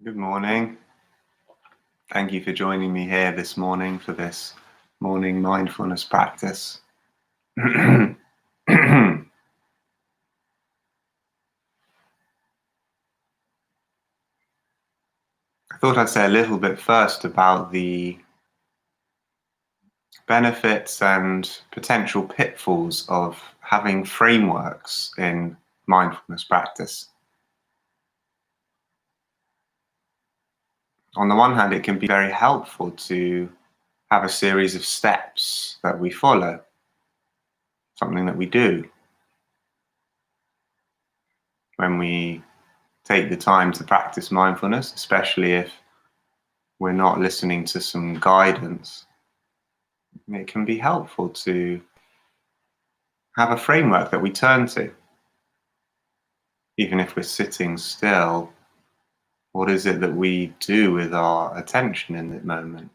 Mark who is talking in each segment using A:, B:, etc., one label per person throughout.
A: Good morning. Thank you for joining me here this morning for this morning mindfulness practice. I thought I'd say a little bit first about the benefits and potential pitfalls of having frameworks in mindfulness practice. On the one hand, it can be very helpful to have a series of steps that we follow, something that we do. When we take the time to practice mindfulness, especially if we're not listening to some guidance, it can be helpful to have a framework that we turn to. Even if we're sitting still, what is it that we do with our attention in that moment?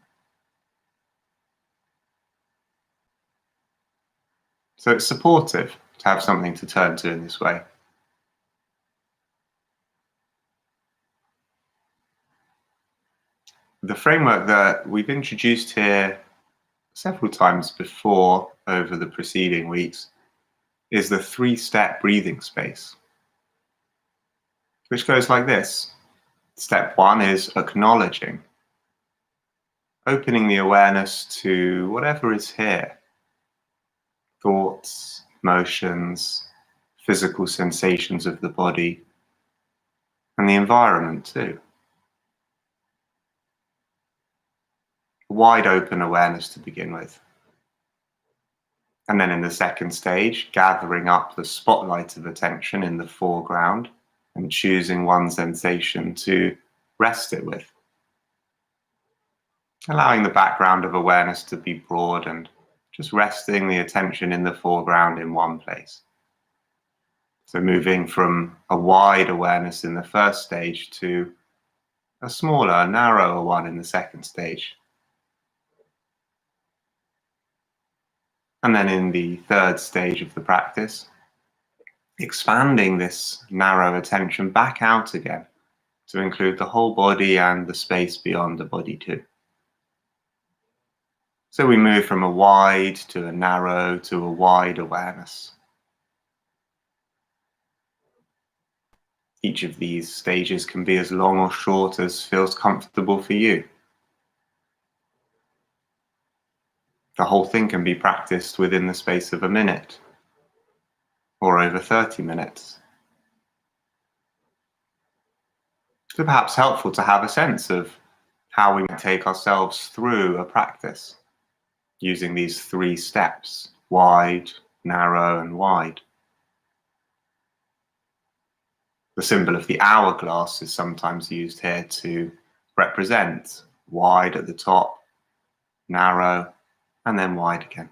A: So it's supportive to have something to turn to in this way. The framework that we've introduced here several times before over the preceding weeks is the 3-step breathing space, which goes like this. Step 1 is acknowledging, opening the awareness to whatever is here. Thoughts, emotions, physical sensations of the body, and the environment too. Wide open awareness to begin with. And then in the second stage, gathering up the spotlight of attention in the foreground and choosing one sensation to rest it with. Allowing the background of awareness to be broad and just resting the attention in the foreground in one place. So moving from a wide awareness in the first stage to a smaller, narrower one in the second stage. And then in the third stage of the practice, expanding this narrow attention back out again to include the whole body and the space beyond the body too. So we move from a wide to a narrow to a wide awareness. Each of these stages can be as long or short as feels comfortable for you. The whole thing can be practiced within the space of a minute or over 30 minutes. So perhaps helpful to have a sense of how we might take ourselves through a practice using these 3 steps: wide, narrow, and wide. The symbol of the hourglass is sometimes used here to represent wide at the top, narrow, and then wide again.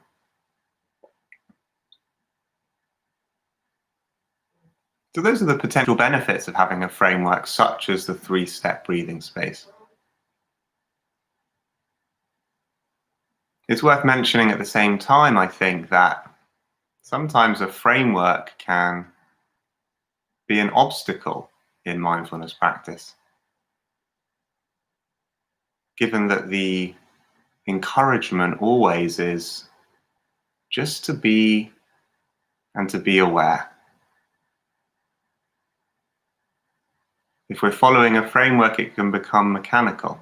A: So those are the potential benefits of having a framework such as the 3-step breathing space. It's worth mentioning at the same time, I think, that sometimes a framework can be an obstacle in mindfulness practice, given that the encouragement always is just to be and to be aware. If we're following a framework, it can become mechanical.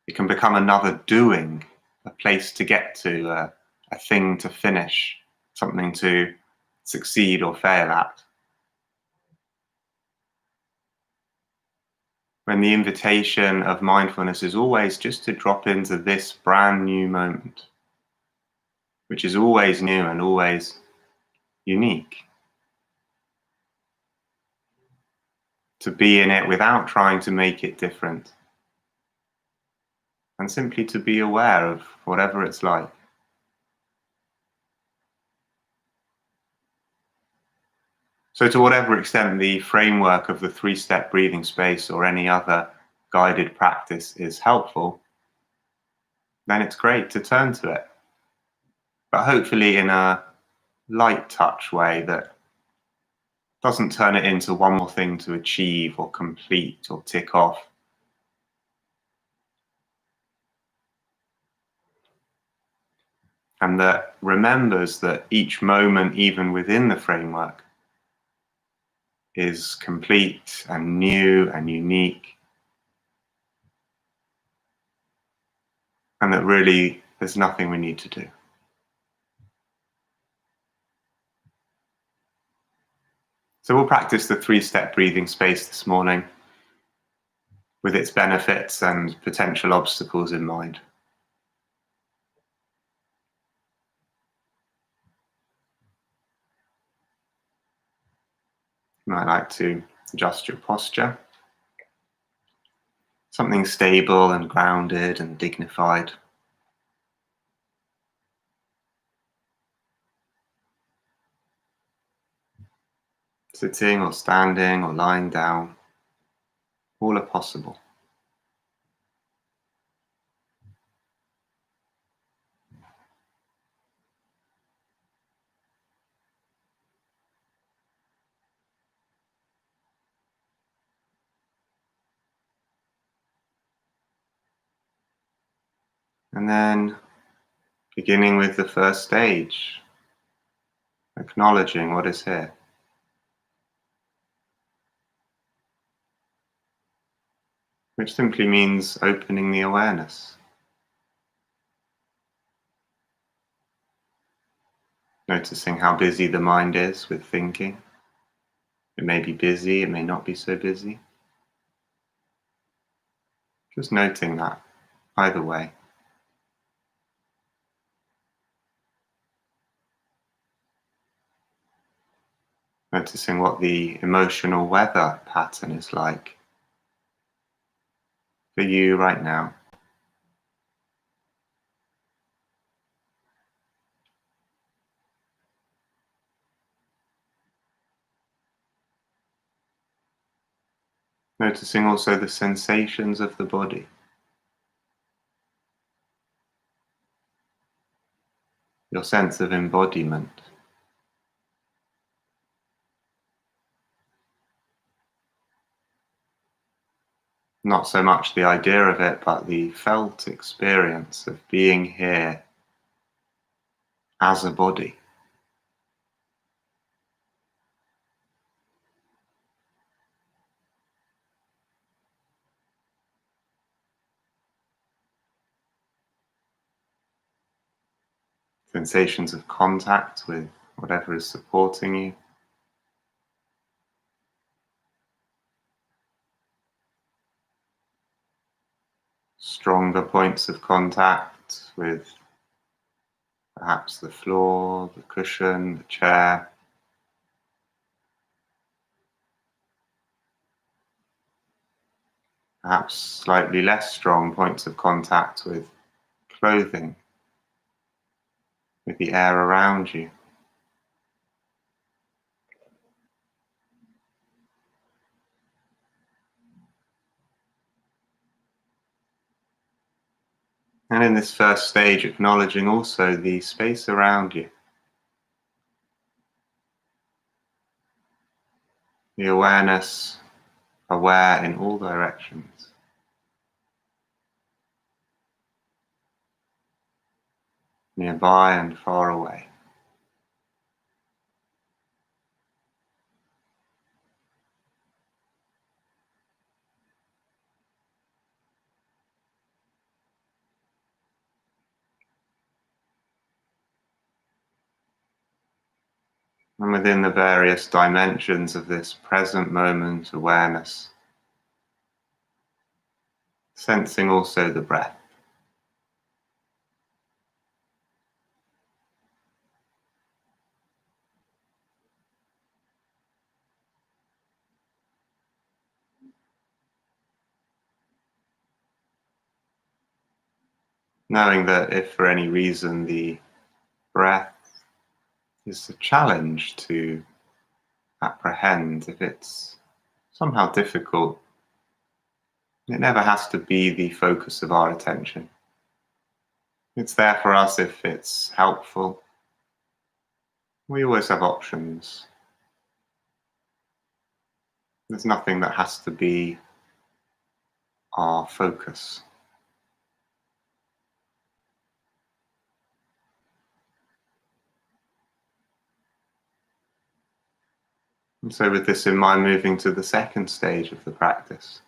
A: It can become another doing, a place to get to, a thing to finish, something to succeed or fail at. When the invitation of mindfulness is always just to drop into this brand new moment, which is always new and always unique. To be in it without trying to make it different. And simply to be aware of whatever it's like. So to whatever extent the framework of the 3-step breathing space or any other guided practice is helpful, then it's great to turn to it. But hopefully in a light touch way that doesn't turn it into one more thing to achieve or complete or tick off, and that remembers that each moment, even within the framework, is complete and new and unique, and that really there's nothing we need to do. So we'll practice the 3-step breathing space this morning with its benefits and potential obstacles in mind. You might like to adjust your posture, something stable and grounded and dignified. Sitting or standing or lying down, all are possible. And then beginning with the first stage, acknowledging what is here. Which simply means opening the awareness. Noticing how busy the mind is with thinking. It may be busy, it may not be so busy. Just noting that, either way. Noticing what the emotional weather pattern is like for you right now. Noticing also the sensations of the body. Your sense of embodiment. Not so much the idea of it, but the felt experience of being here as a body. Sensations of contact with whatever is supporting you. Stronger points of contact with perhaps the floor, the cushion, the chair. Perhaps slightly less strong points of contact with clothing, with the air around you. And in this first stage, acknowledging also the space around you. The awareness, aware in all directions. Nearby and far away. And within the various dimensions of this present moment awareness, sensing also the breath. Knowing that if for any reason the breath is a challenge to apprehend, if it's somehow difficult, it never has to be the focus of our attention. It's there for us if it's helpful. We always have options. There's nothing that has to be our focus. And so with this in mind, moving to the second stage of the practice,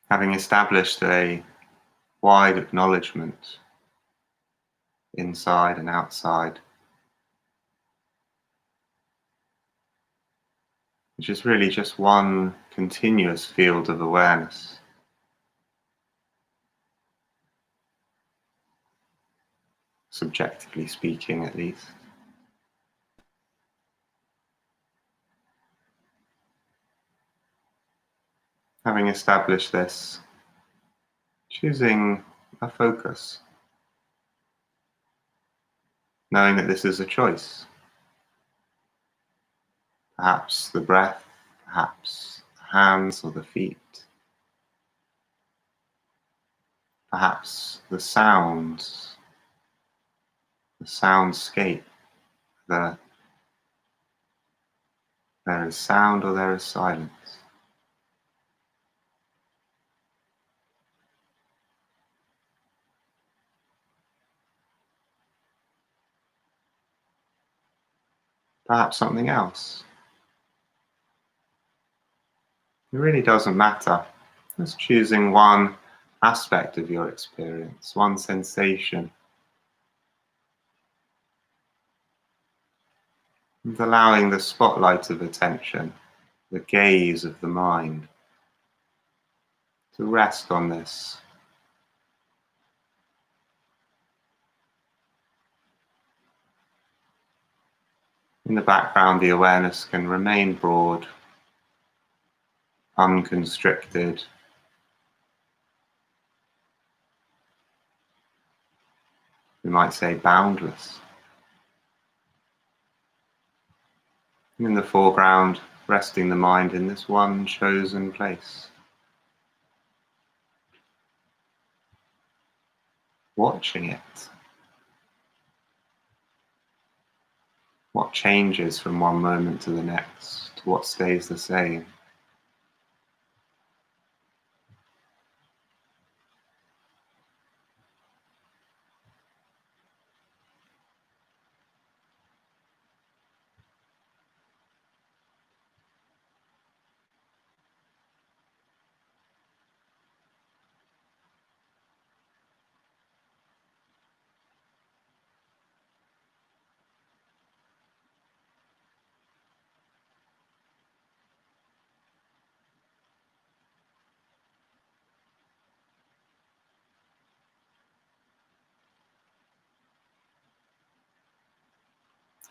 A: having established a wide acknowledgement inside and outside, which is really just one continuous field of awareness. Subjectively speaking, at least. Having established this, choosing a focus, knowing that this is a choice. Perhaps the breath, perhaps the hands or the feet, perhaps the sounds, the soundscape, there is sound or there is silence. Perhaps something else. It really doesn't matter. Just choosing one aspect of your experience, one sensation, and allowing the spotlight of attention, the gaze of the mind, to rest on this. In the background, the awareness can remain broad, unconstricted, we might say boundless. In the foreground, resting the mind in this one chosen place. Watching it. What changes from one moment to the next? What stays the same?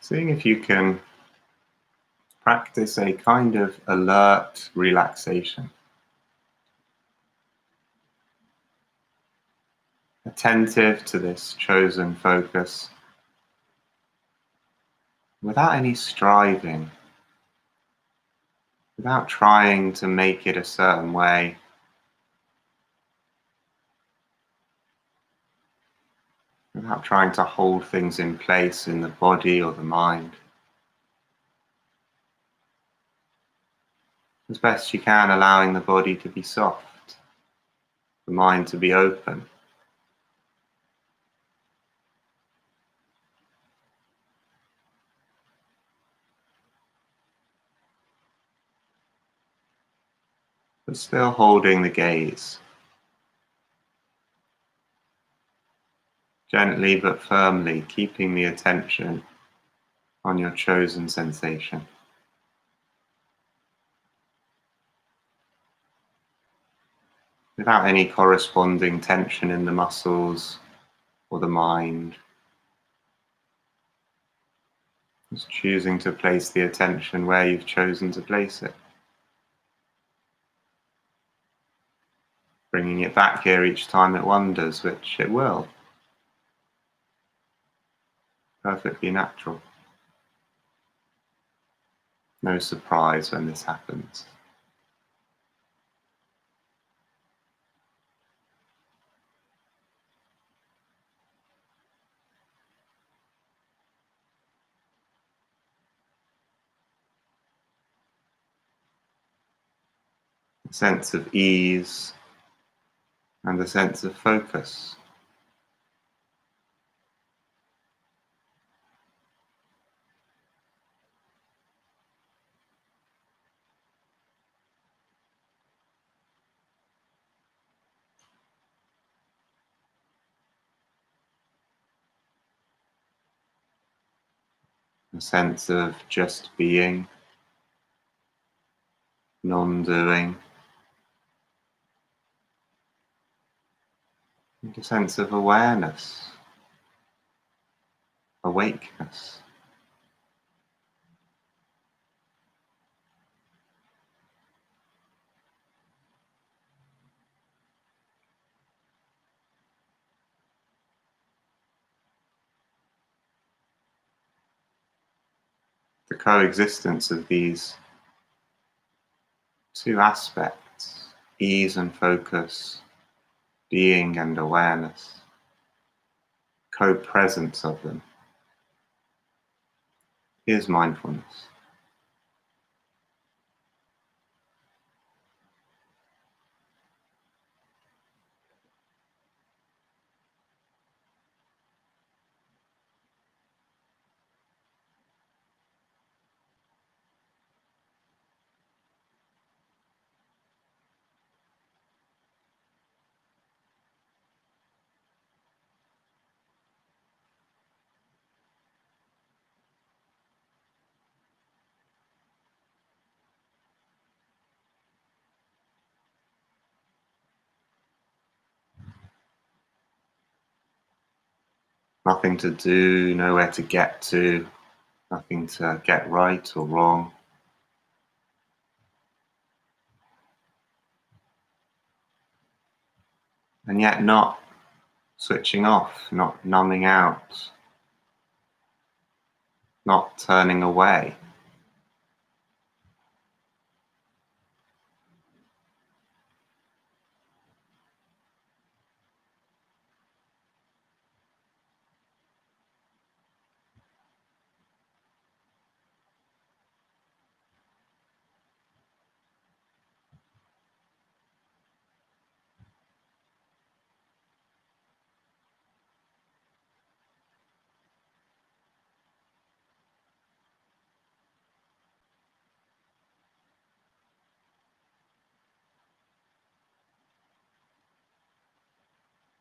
A: Seeing if you can practice a kind of alert relaxation. Attentive to this chosen focus, without any striving, without trying to make it a certain way, without trying to hold things in place in the body or the mind. As best you can, allowing the body to be soft, the mind to be open. But still holding the gaze. Gently but firmly keeping the attention on your chosen sensation. Without any corresponding tension in the muscles or the mind. Just choosing to place the attention where you've chosen to place it. Bringing it back here each time it wanders, which it will. Perfectly natural. No surprise when this happens. A sense of ease and a sense of focus. a sense of just being, non-doing, and a sense of awareness, awakeness. The coexistence of these two aspects, ease and focus, being and awareness, co-presence of them, is mindfulness. Nothing to do, nowhere to get to, nothing to get right or wrong. And yet not switching off, not numbing out, not turning away.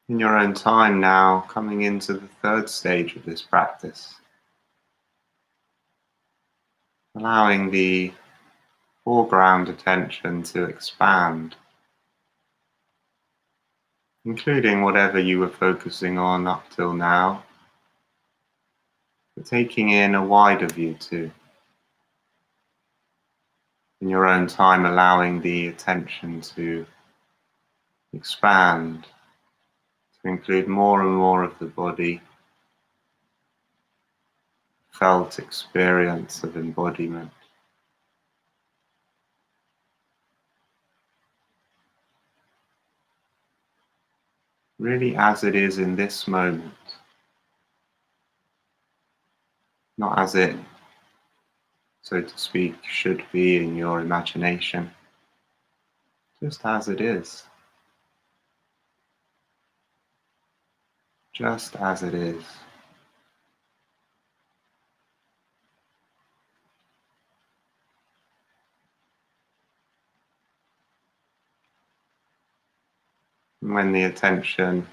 A: In your own time now, coming into the third stage of this practice, allowing the foreground attention to expand, including whatever you were focusing on up till now, but taking in a wider view too. In your own time, allowing the attention to expand, to include more and more of the body, felt experience of embodiment. Really as it is in this moment, not as it, so to speak, should be in your imagination, just as it is, just as it is. And when the attention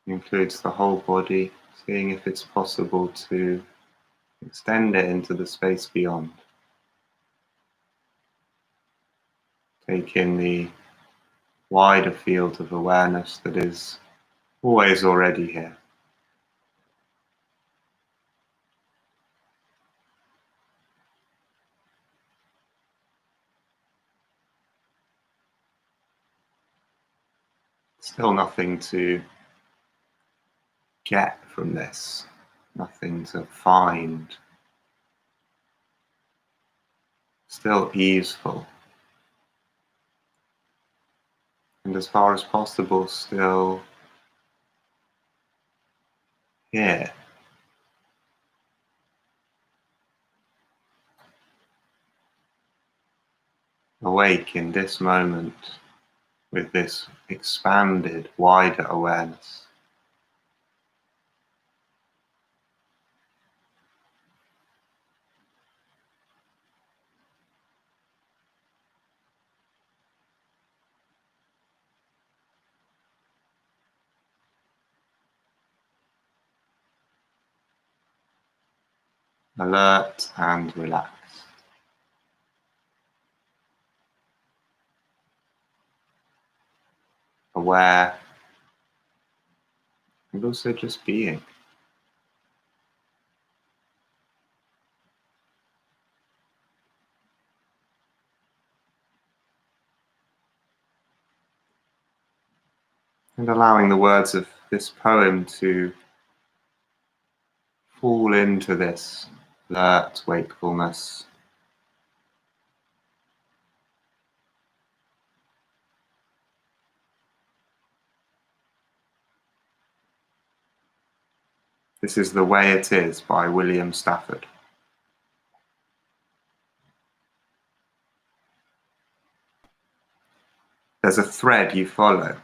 A: includes the whole body, seeing if it's possible to extend it into the space beyond. Take in the wider field of awareness that is always already here. Still nothing to get from this, nothing to find. Still easeful. And as far as possible, still here. Awake in this moment with this expanded, wider awareness. alert and relaxed, aware, and also just being. And allowing the words of this poem to fall into this alert wakefulness. This is The Way It Is by William Stafford. There's a thread you follow.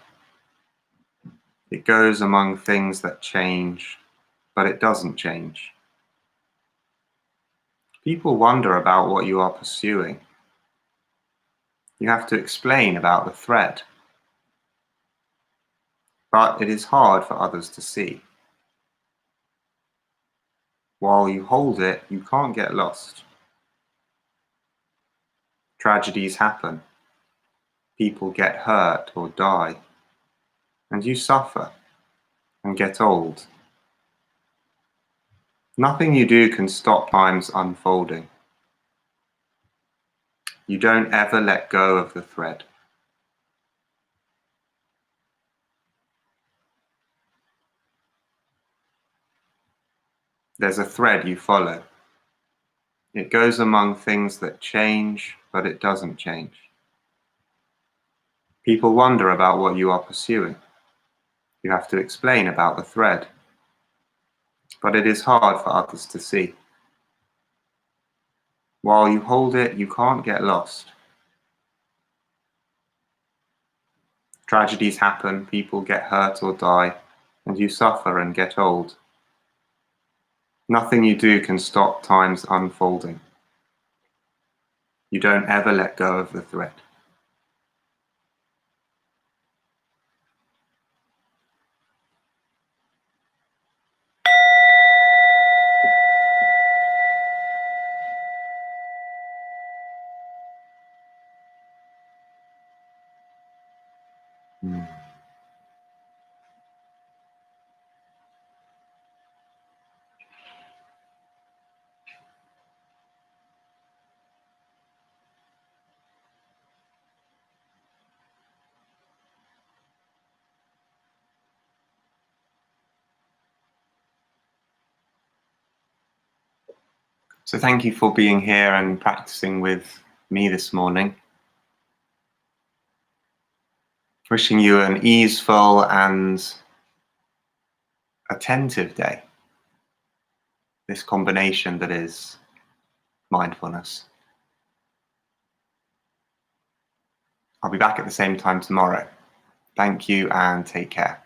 A: It goes among things that change, but it doesn't change. People wonder about what you are pursuing. You have to explain about the thread. But it is hard for others to see. While you hold it, you can't get lost. Tragedies happen. People get hurt or die. And you suffer and get old. Nothing you do can stop time's unfolding. You don't ever let go of the thread. There's a thread you follow. It goes among things that change, but it doesn't change. People wonder about what you are pursuing. You have to explain about the thread. But it is hard for others to see. While you hold it, you can't get lost. Tragedies happen, people get hurt or die, and you suffer and get old. Nothing you do can stop time's unfolding. You don't ever let go of the thread. So thank you for being here and practicing with me this morning. Wishing you an easeful and attentive day. This combination that is mindfulness. I'll be back at the same time tomorrow. Thank you and take care.